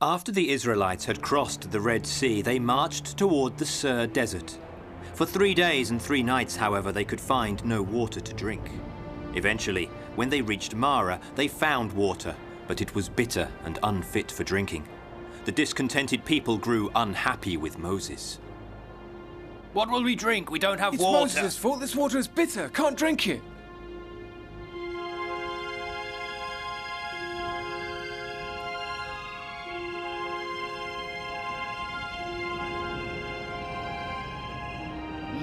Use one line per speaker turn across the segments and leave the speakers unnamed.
After the Israelites had crossed the Red Sea, they marched toward the Sur Desert. For 3 days and 3 nights, however, they could find no water to drink. Eventually, when they reached Marah, they found water, but it was bitter and unfit for drinking. The discontented people grew unhappy with Moses.
What will we drink? We don't have water.
It's Moses' fault. This water is bitter. Can't drink it.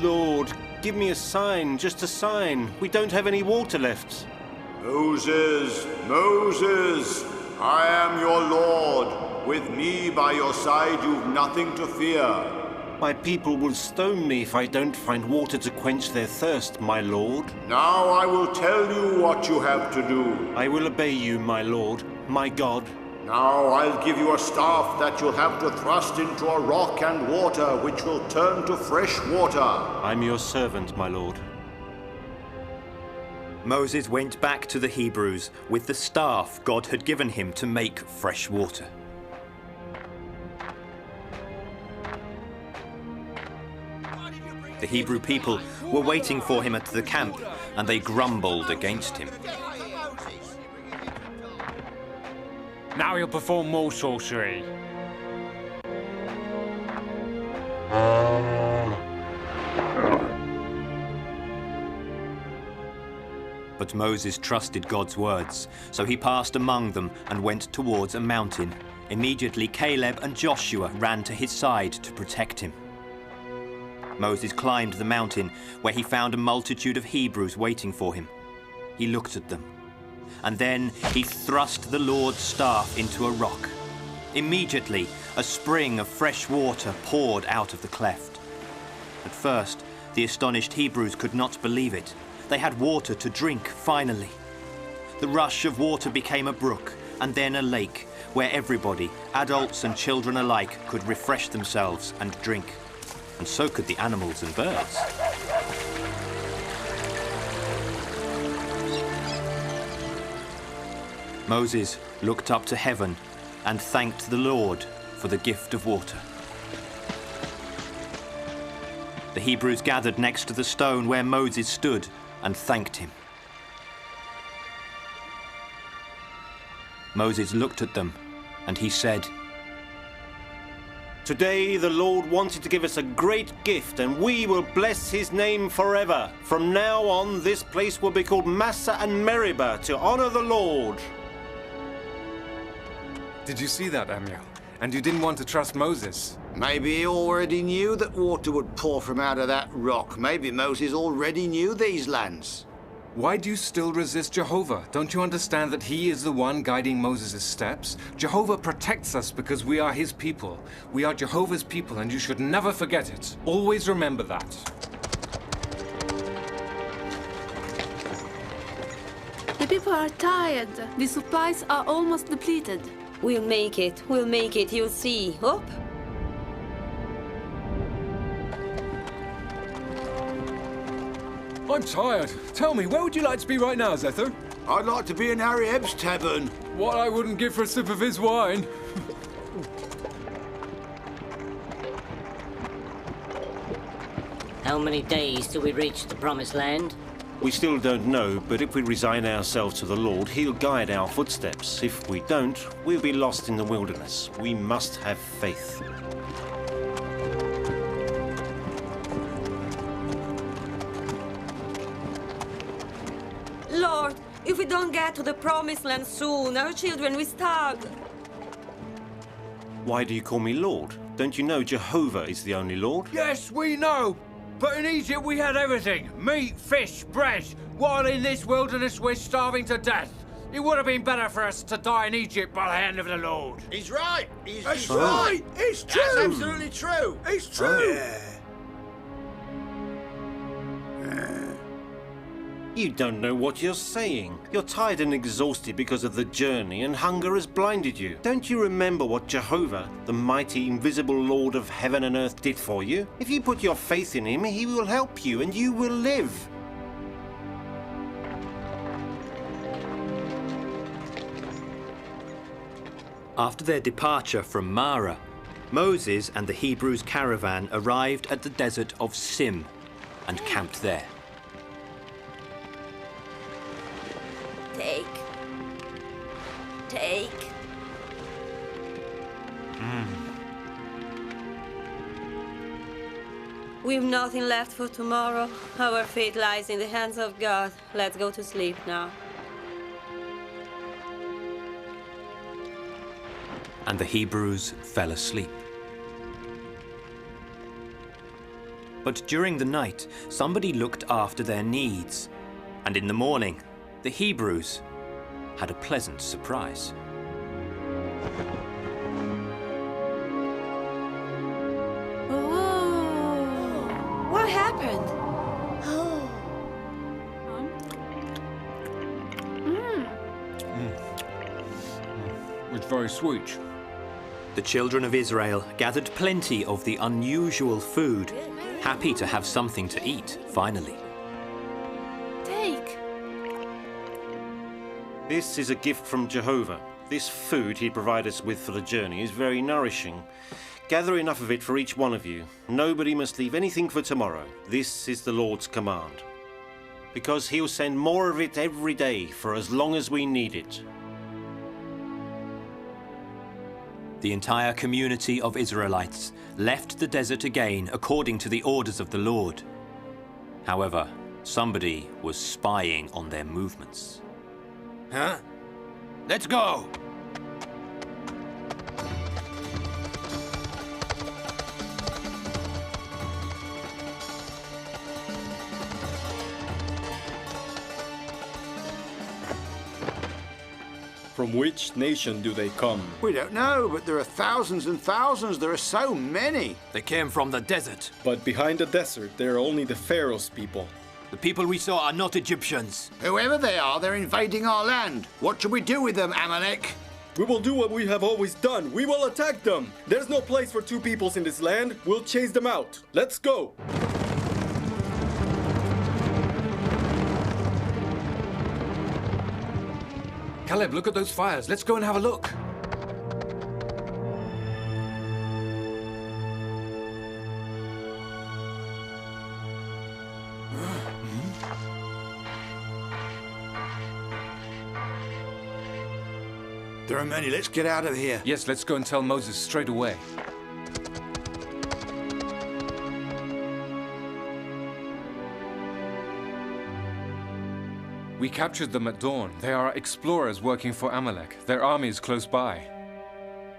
Lord, give me a sign, just a sign. We don't have any water left.
Moses, Moses, I am your Lord. With me by your side, you've nothing to fear.
My people will stone me if I don't find water to quench their thirst, my lord.
Now I will tell you what you have to do.
I will obey you, my lord, my God.
Now I'll give you a staff that you'll have to thrust into a rock and water, which will turn to fresh water.
I'm your servant, my lord.
Moses went back to the Hebrews with the staff God had given him to make fresh water. The Hebrew people were waiting for him at the camp, and they grumbled against him.
Now he'll perform more sorcery.
But Moses trusted God's words, so he passed among them and went towards a mountain. Immediately Caleb and Joshua ran to his side to protect him. Moses climbed the mountain, where he found a multitude of Hebrews waiting for him. He looked at them, and then he thrust the Lord's staff into a rock. Immediately, a spring of fresh water poured out of the cleft. At first, the astonished Hebrews could not believe it. They had water to drink, finally. The rush of water became a brook, and then a lake, where everybody, adults and children alike, could refresh themselves and drink. And so could the animals and birds. Moses looked up to heaven and thanked the Lord for the gift of water. The Hebrews gathered next to the stone where Moses stood and thanked him. Moses looked at them and he said,
Today the Lord wanted to give us a great gift, and we will bless his name forever. From now on, this place will be called Massah and Meribah to honor the Lord.
Did you see that, Amiel? And you didn't want to trust Moses.
Maybe he already knew that water would pour from out of that rock. Maybe Moses already knew these lands.
Why do you still resist Jehovah? Don't you understand that he is the one guiding Moses' steps? Jehovah protects us because we are his people. We are Jehovah's people, and you should never forget it. Always remember that.
The people are tired. The supplies are almost depleted.
We'll make it. We'll make it. You'll see. Up.
I'm tired. Tell me, where would you like to be right now, Zether?
I'd like to be in Horeb's tavern.
What I wouldn't give for a sip of his wine.
How many days till we reach the promised land?
We still don't know, but if we resign ourselves to the Lord, he'll guide our footsteps. If we don't, we'll be lost in the wilderness. We must have faith.
Lord, if we don't get to the promised land soon, our children will starve.
Why do you call me Lord? Don't you know Jehovah is the only Lord?
Yes, we know. But in Egypt we had everything. Meat, fish, bread. While in this wilderness we're starving to death. It would have been better for us to die in Egypt by the hand of the Lord.
He's right. He's
right. It's true.
That's absolutely true.
It's true.
You don't know what you're saying. You're tired and exhausted because of the journey, and hunger has blinded you. Don't you remember what Jehovah, the mighty, invisible Lord of heaven and earth, did for you? If you put your faith in him, he will help you, and you will live.
After their departure from Mara, Moses and the Hebrews' caravan arrived at the desert of Sim and camped there.
Take. We've nothing left for tomorrow. Our fate lies in the hands of God. Let's go to sleep now.
And the Hebrews fell asleep. But during the night, somebody looked after their needs. And in the morning, the Hebrews had a pleasant surprise.
What happened?
It's very sweet.
The children of Israel gathered plenty of the unusual food, happy to have something to eat, finally.
Take.
This is a gift from Jehovah. This food he provided us with for the journey is very nourishing. Gather enough of it for each one of you. Nobody must leave anything for tomorrow. This is the Lord's command. Because he'll send more of it every day for as long as we need it.
The entire community of Israelites left the desert again according to the orders of the Lord. However, somebody was spying on their movements.
Huh? Let's go!
From which nation do they come?
We don't know, but there are thousands and thousands. There are so many.
They came from the desert.
But behind the desert, there are only the Pharaoh's people.
The people we saw are not Egyptians.
Whoever they are, they're invading our land. What should we do with them, Amalek?
We will do what we have always done. We will attack them. There's no place for two peoples in this land. We'll chase them out. Let's go.
Caleb, look at those fires. Let's go and have a look.
There are many. Let's get out of here.
Yes, let's go and tell Moses straight away. We captured them at dawn. They are explorers working for Amalek. Their army is close by.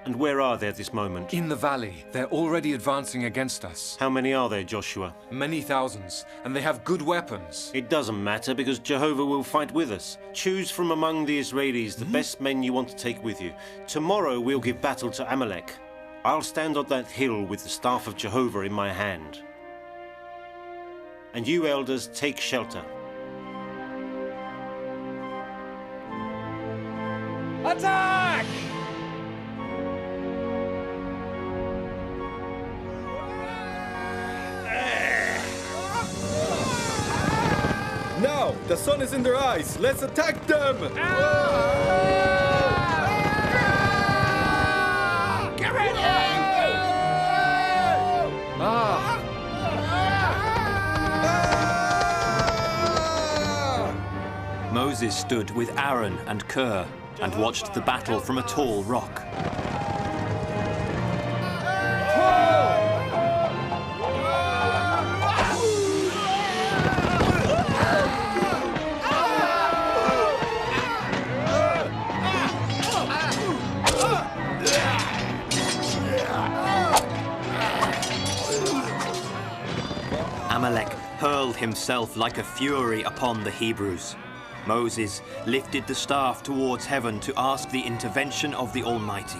And where are they at this moment?
In the valley. They're already advancing against us.
How many are there, Joshua?
Many thousands. And they have good weapons.
It doesn't matter because Jehovah will fight with us. Choose from among the Israelis the best men you want to take with you. Tomorrow we'll give battle to Amalek. I'll stand on that hill with the staff of Jehovah in my hand. And you elders, take shelter.
Attack!
Now, the sun is in their eyes. Let's attack them.
Get ready!
Moses stood with Aaron and Ker and watched the battle from a tall rock. Amalek hurled himself like a fury upon the Hebrews. Moses lifted the staff towards heaven to ask the intervention of the Almighty.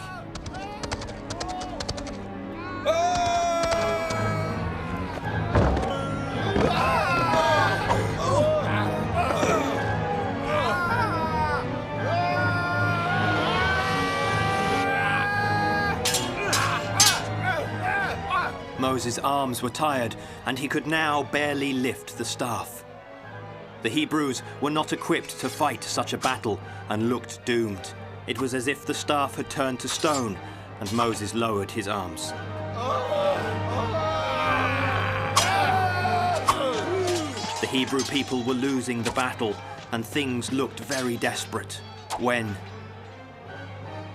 Moses' arms were tired, and he could now barely lift the staff. The Hebrews were not equipped to fight such a battle and looked doomed. It was as if the staff had turned to stone, and Moses lowered his arms. The Hebrew people were losing the battle, and things looked very desperate, when...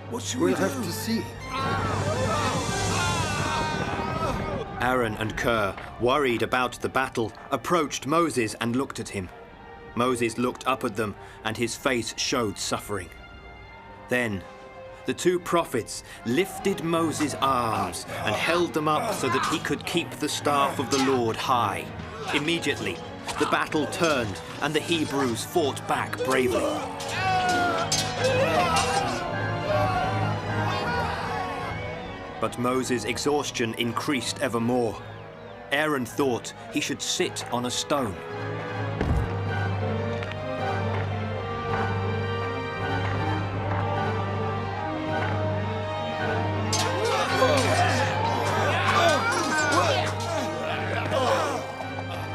What should we have to see?
Aaron and Ker, worried about the battle, approached Moses and looked at him. Moses looked up at them, and his face showed suffering. Then, the two prophets lifted Moses' arms and held them up so that he could keep the staff of the Lord high. Immediately, the battle turned, and the Hebrews fought back bravely. But Moses' exhaustion increased ever more. Aaron thought he should sit on a stone.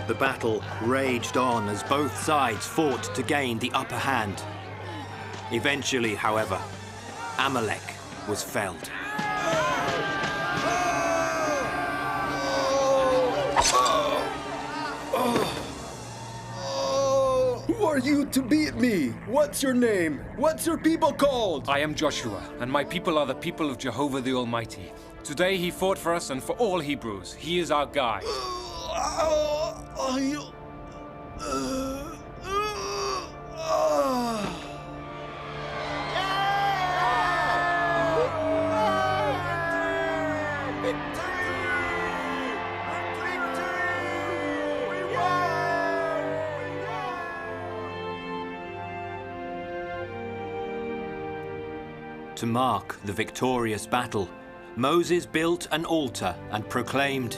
The battle raged on as both sides fought to gain the upper hand. Eventually, however, Amalek was felled.
Who are you to beat me? What's your name? What's your people called?
I am Joshua, and my people are the people of Jehovah the Almighty. Today he fought for us and for all Hebrews. He is our guide.
To mark the victorious battle, Moses built an altar and proclaimed,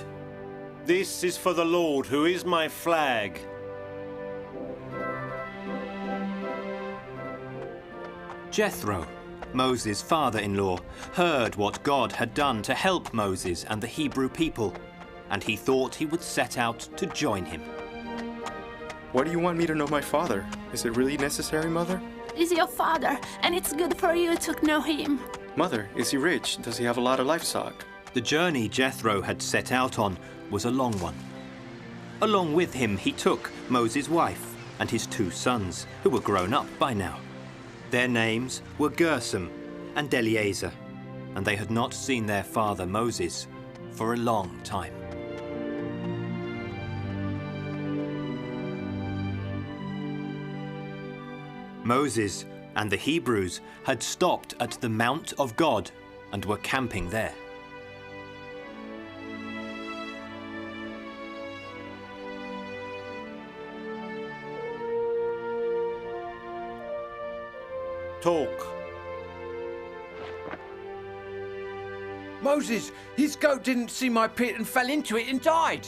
This is for the Lord, who is my flag.
Jethro, Moses' father-in-law, heard what God had done to help Moses and the Hebrew people, and he thought he would set out to join him.
Why do you want me to know my father? Is it really necessary, Mother?
He's your father, and it's good for you to know him.
Mother, is he rich? Does he have a lot of livestock?
The journey Jethro had set out on was a long one. Along with him, he took Moses' wife and his 2 sons, who were grown up by now. Their names were Gershom and Eleazar, and they had not seen their father Moses for a long time. Moses and the Hebrews had stopped at the Mount of God and were camping there.
Talk.
Moses, his goat didn't see my pit and fell into it and died.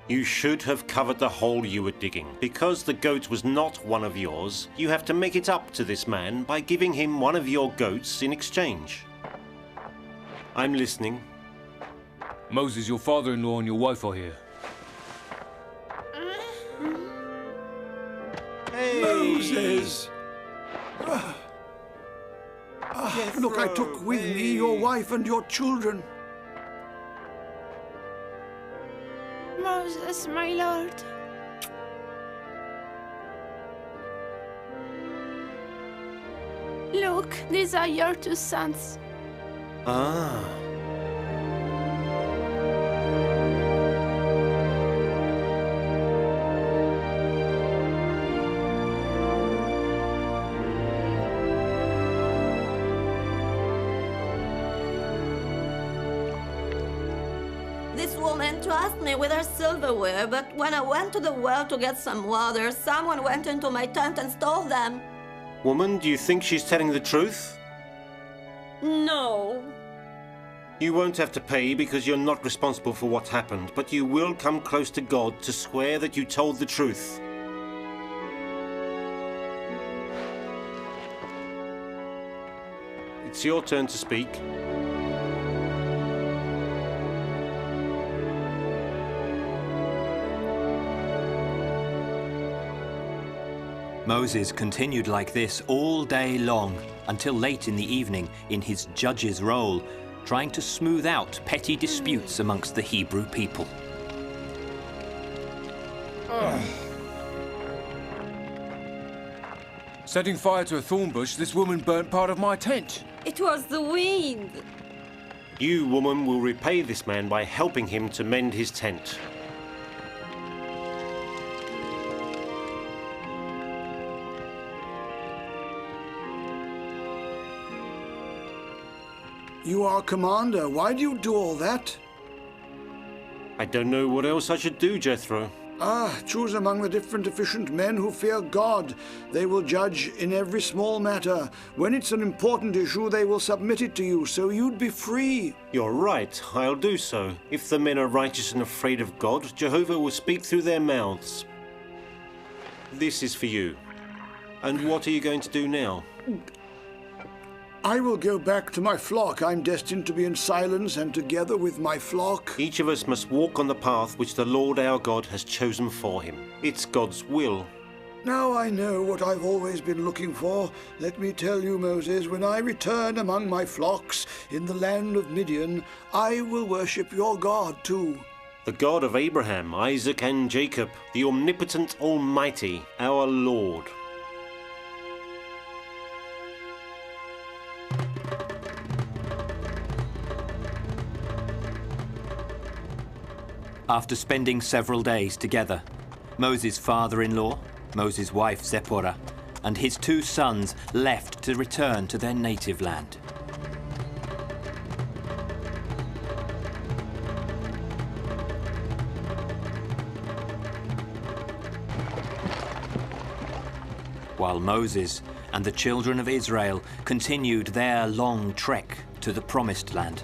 You should have covered the hole you were digging. Because the goat was not one of yours, you have to make it up to this man by giving him one of your goats in exchange. I'm listening.
Moses, your father-in-law and your wife are here.
Hey!
Moses! Look, I took with me your wife and your children.
Moses, my lord. Look, these are your 2 sons.
Ah.
This woman trusted me with her silverware, but when I went to the well to get some water, someone went into my tent and stole them.
Woman, do you think she's telling the truth?
No.
You won't have to pay because you're not responsible for what happened, but you will come close to God to swear that you told the truth. It's your turn to speak.
Moses continued like this all day long, until late in the evening in his judge's role, trying to smooth out petty disputes amongst the Hebrew people.
Setting fire to a thorn bush, this woman burnt part of my tent.
It was the wind.
You, woman, will repay this man by helping him to mend his tent.
You are commander. Why do you do all that?
I don't know what else I should do, Jethro.
Choose among the different efficient men who fear God. They will judge in every small matter. When it's an important issue, they will submit it to you, so you'd be free.
You're right, I'll do so. If the men are righteous and afraid of God, Jehovah will speak through their mouths. This is for you. And what are you going to do now?
I will go back to my flock. I'm destined to be in silence and together with my flock.
Each of us must walk on the path which the Lord our God has chosen for him. It's God's will.
Now I know what I've always been looking for. Let me tell you, Moses, when I return among my flocks in the land of Midian, I will worship your God too.
The God of Abraham, Isaac, and Jacob, the omnipotent Almighty, our Lord.
After spending several days together, Moses' father-in-law, Moses' wife Zipporah, and his 2 sons left to return to their native land. While Moses and the children of Israel continued their long trek to the Promised Land.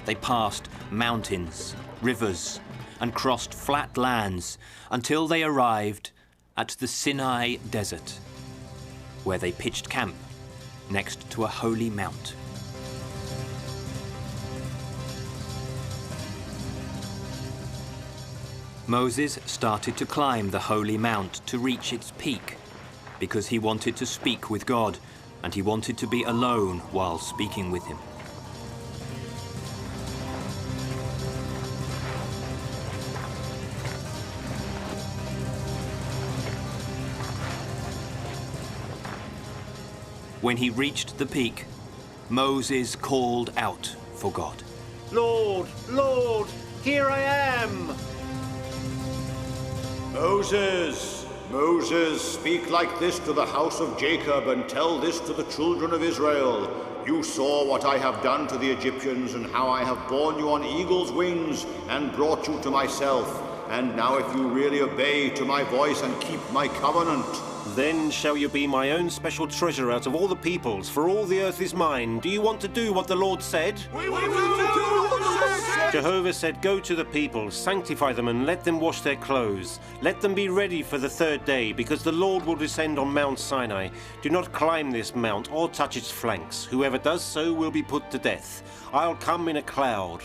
They passed mountains, rivers, and crossed flat lands until they arrived at the Sinai Desert, where they pitched camp next to a holy mount. Moses started to climb the holy mount to reach its peak because he wanted to speak with God and he wanted to be alone while speaking with him. When he reached the peak, Moses called out for God.
Lord, Lord, here I am!
Moses, Moses, speak like this to the house of Jacob and tell this to the children of Israel. You saw what I have done to the Egyptians and how I have borne you on eagle's wings and brought you to myself. And now if you really obey to my voice and keep my covenant,
then shall you be my own special treasure out of all the peoples, for all the earth is mine. Do you want to do what the Lord said?
We will do what the Lord said!
Jehovah said, go to the peoples, sanctify them, and let them wash their clothes. Let them be ready for the 3rd day, because the Lord will descend on Mount Sinai. Do not climb this mount or touch its flanks. Whoever does so will be put to death. I'll come in a cloud.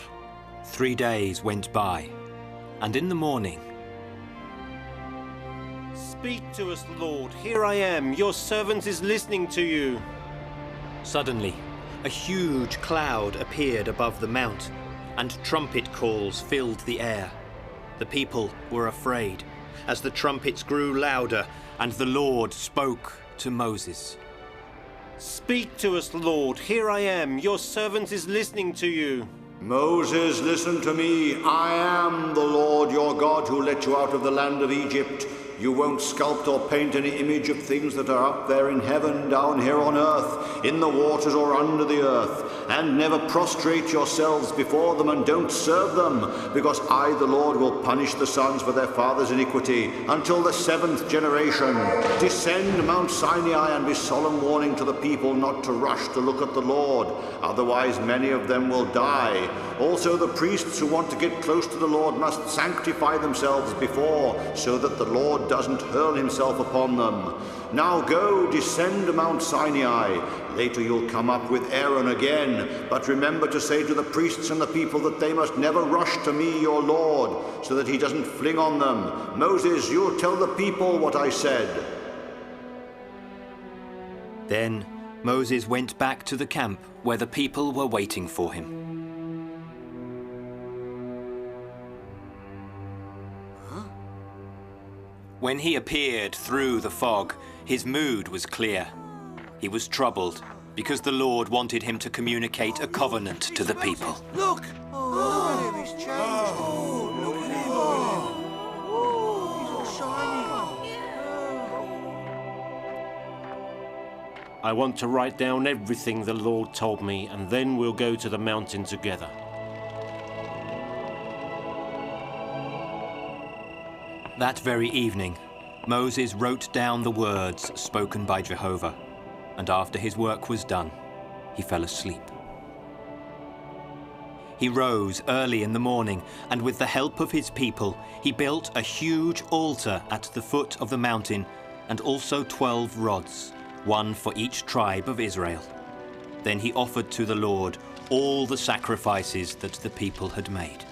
3 days went by, and in the morning,
speak to us, Lord. Here I am. Your servant is listening to you.
Suddenly, a huge cloud appeared above the mount, and trumpet calls filled the air. The people were afraid, as the trumpets grew louder, and the Lord spoke to Moses.
Speak to us, Lord. Here I am. Your servant is listening to you.
Moses, listen to me. I am the Lord your God who let you out of the land of Egypt. You won't sculpt or paint any image of things that are up there in heaven, down here on earth, in the waters or under the earth, and never prostrate yourselves before them and don't serve them, because I, the Lord, will punish the sons for their father's iniquity until the 7th generation. Descend Mount Sinai and be solemn warning to the people not to rush to look at the Lord, otherwise many of them will die. Also the priests who want to get close to the Lord must sanctify themselves before, so that the Lord doesn't hurl himself upon them. Now go, descend Mount Sinai. Later you'll come up with Aaron again, but remember to say to the priests and the people that they must never rush to me, your Lord, so that he doesn't fling on them. Moses, you'll tell the people what I said.
Then Moses went back to the camp where the people were waiting for him. When he appeared through the fog, his mood was clear. He was troubled because the Lord wanted him to communicate a covenant to the people.
Look! Oh, he's changed. Oh, look at him. Oh, he's all shiny.
I want to write down everything the Lord told me, and then we'll go to the mountain together.
That very evening, Moses wrote down the words spoken by Jehovah, and after his work was done, he fell asleep. He rose early in the morning, and with the help of his people, he built a huge altar at the foot of the mountain, and also 12 rods, one for each tribe of Israel. Then he offered to the Lord all the sacrifices that the people had made.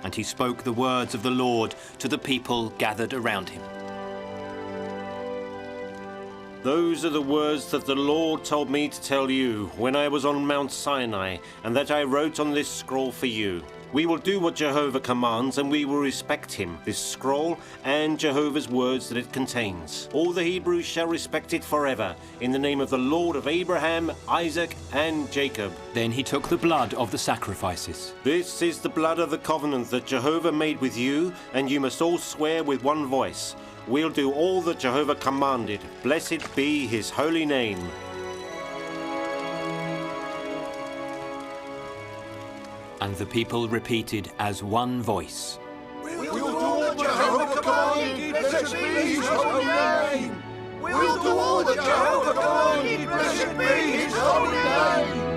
And he spoke the words of the Lord to the people gathered around him.
Those are the words that the Lord told me to tell you when I was on Mount Sinai, and that I wrote on this scroll for you. We will do what Jehovah commands, and we will respect him, this scroll, and Jehovah's words that it contains. All the Hebrews shall respect it forever, in the name of the Lord of Abraham, Isaac, and Jacob.
Then he took the blood of the sacrifices.
This is the blood of the covenant that Jehovah made with you, and you must all swear with one voice. We'll do all that Jehovah commanded. Blessed be his holy name.
And the people repeated as one voice,
We'll do all that Jehovah commanded. Blessed be his holy name. We'll do all that Jehovah commanded. Blessed be his holy name.